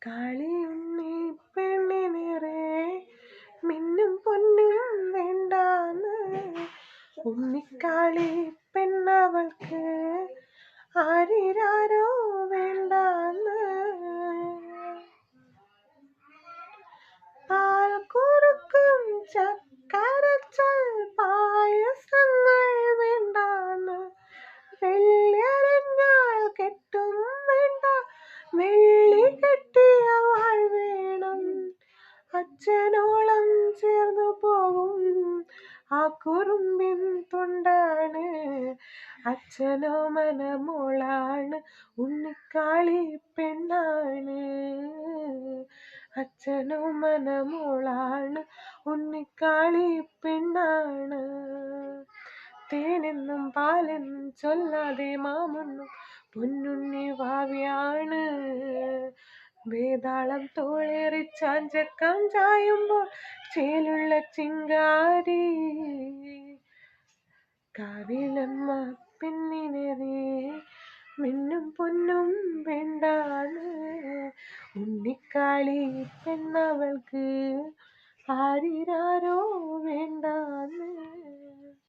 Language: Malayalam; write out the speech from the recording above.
കാളിയുണ്ണി പെണ്ണിനേറെ മിന്നും പൊന്നും വേണ്ടാന്ന് ഉണ്ണിക്കാളി പെണ്ണവൾക്ക് ആരിരാരോ വേണ്ടാന്ന് പാൽ കുറുക്കും ചക്കരച്ചൽ പായസങ്ങൾ വേണ്ടാന്ന് വെള്ളിയരഞ്ഞാൽ കെട്ടും വേണ്ട വെള്ളി കെട്ടിയ വാൾ വേണം അച്ഛനോളം ചേർന്നു പോകും ആ കുറുമ്പിൻ തൊണ്ടാണ് അച്ഛനോ മനമോളാണ് ഉണ്ണിക്കാളി പെണ്ണാണ് അച്ഛനോ മനമോളാണ് ഉണ്ണിക്കാളി പെണ്ണാണ് തേനെന്നും പാലെന്നും ചൊല്ലാതെ മാമൊന്നും പൊന്നുണ്ണി വാവിയാണ് വേതാളം തോളേറി ചാഞ്ചക്കം ചായുമ്പോൾ ചേലുള്ള ചിങ്കാരി കാവിലമ്മ പെണ്ണിനേറെ മിന്നും പൊന്നും വേണ്ടാണ് ഉണ്ണിക്കാളി പെണ്ണവൾക്ക് ആരിരാരോ വേണ്ടാന്ന്